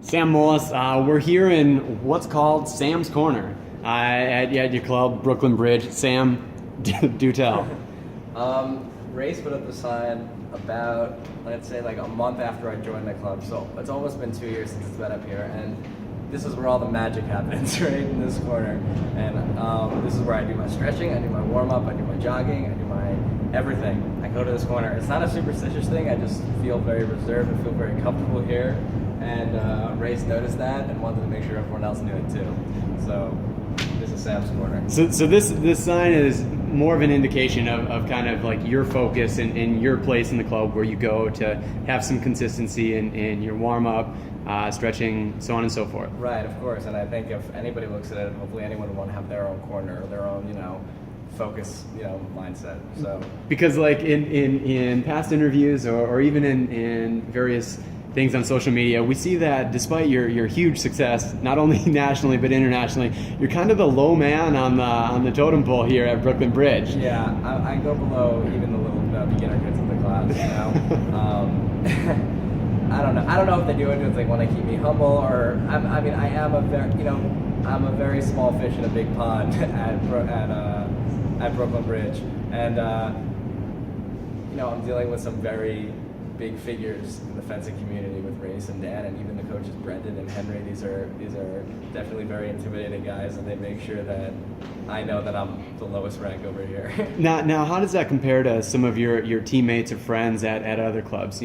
Sam Moelis, we're here in what's called Sam's Corner at your club, Brooklyn Bridge. Sam, do tell. Race put up the sign about, let's say, like a month after I joined the club. So it's almost been 2 years since it's been up here, and this is where all the magic happens, right in this corner. And this is where I do my stretching, I do my warm up, I do my jogging, I do my everything. I go to this corner. It's not a superstitious thing. I just feel very reserved and feel very comfortable here. And Race noticed that and wanted to make sure everyone else knew it too. So this is Sam's Corner. So this sign is more of an indication of kind of like your focus and your place in the club, where you go to have some consistency in your warm up, stretching, so on and so forth. Right, of course. And I think if anybody looks at it, hopefully anyone would want to have their own corner or their own, focus, mindset. So because like in past interviews or even in various things on social media, we see that despite your huge success, not only nationally but internationally, you're kind of the low man on the totem pole here at Brooklyn Bridge. Yeah, I go below even the little beginner kids in the class. I don't know. I don't know if they do it because they want to keep me humble, or I am a very I'm a very small fish in a big pond at Brooklyn Bridge, and I'm dealing with some very big figures in the fencing community with Race and Dan, and even the coaches Brendan and Henry. These are definitely very intimidating guys, and they make sure that I know that I'm the lowest rank over here. Now, how does that compare to some of your teammates or friends at other clubs?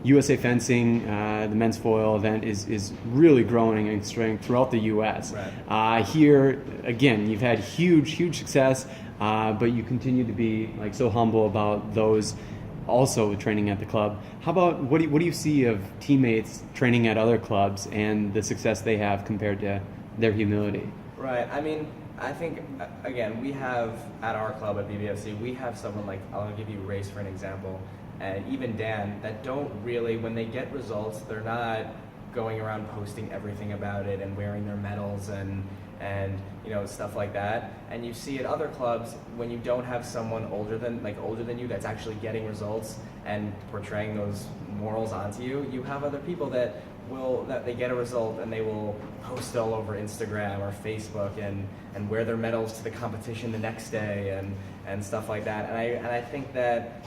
USA Fencing, the men's foil event is really growing in strength throughout the U.S. Right. Here, again, you've had huge success, but you continue to be like so humble about those also training at the club. How about what do you see of teammates training at other clubs and the success they have compared to their humility? Right. I think, again, we have at our club at BBFC, we have someone like, I'll give you Race for an example, and even Dan, that don't really, when they get results, they're not going around posting everything about it and wearing their medals and stuff like that. And you see at other clubs, when you don't have someone older than you that's actually getting results and portraying those morals onto you, you have other people that they get a result and they will post all over Instagram or Facebook and wear their medals to the competition the next day and stuff like that. And I think that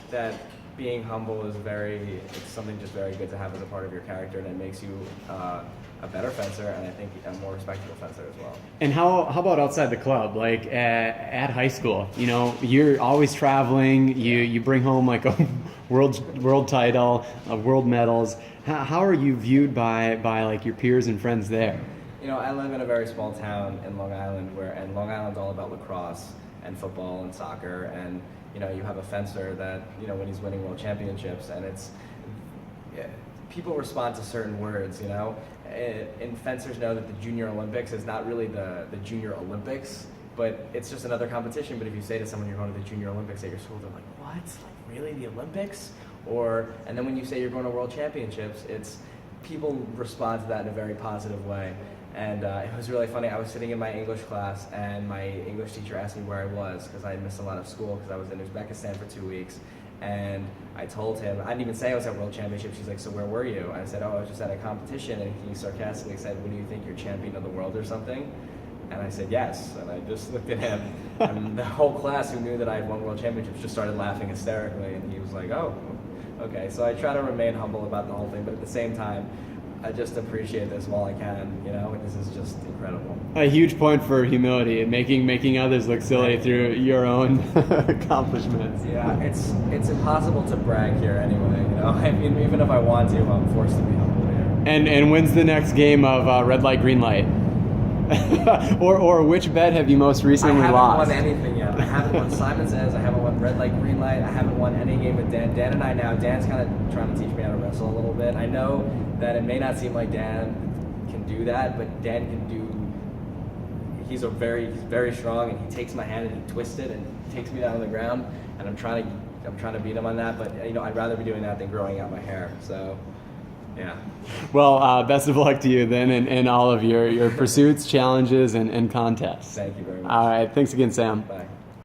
being humble is it's something just very good to have as a part of your character, and it makes you a better fencer, and I think a more respectable fencer as well. And how about outside the club, like at high school? You're always traveling. You bring home like a world title, world medals. How are you viewed by like your peers and friends there? I live in a very small town in Long Island, and Long Island's all about lacrosse and football and soccer, and you have a fencer that when he's winning world championships, and people respond to certain words. And fencers know that the Junior Olympics is not really the Junior Olympics, but it's just another competition. But if you say to someone you're going to the Junior Olympics at your school, they're like, what? Like, really, the Olympics? And then when you say you're going to World Championships, people respond to that in a very positive way. And it was really funny. I was sitting in my English class, and my English teacher asked me where I was because I had missed a lot of school because I was in Uzbekistan for 2 weeks. And I told him, I didn't even say I was at World Championships. She's like, so where were you? I said, I was just at a competition. And he sarcastically said, what do you think, you're champion of the world or something? And I said, yes. And I just looked at him. And the whole class, who knew that I had won World Championships, just started laughing hysterically. And he was like, oh, okay. So I try to remain humble about the whole thing. But at the same time, I just appreciate this while I can, This is just incredible. A huge point for humility and making others look silly through your own accomplishments. Yeah, it's impossible to brag here anyway, even if I want to, I'm forced to be humble here. And when's the next game of red light, green light? or which bet have you most recently lost? I haven't won anything yet. I haven't won Simon Says, I haven't won red light, green light, I haven't won any game with Dan. Dan and I now, Dan's kind of trying to teach me how to wrestle a little bit. I know that it may not seem like Dan can do that, but Dan can do, he's very strong, and he takes my hand and he twists it and takes me down on the ground, and I'm trying to beat him on that, but I'd rather be doing that than growing out my hair. So yeah. Well, best of luck to you then in all of your pursuits, challenges, and contests. Thank you very much. All right. Thanks again, Sam. Bye.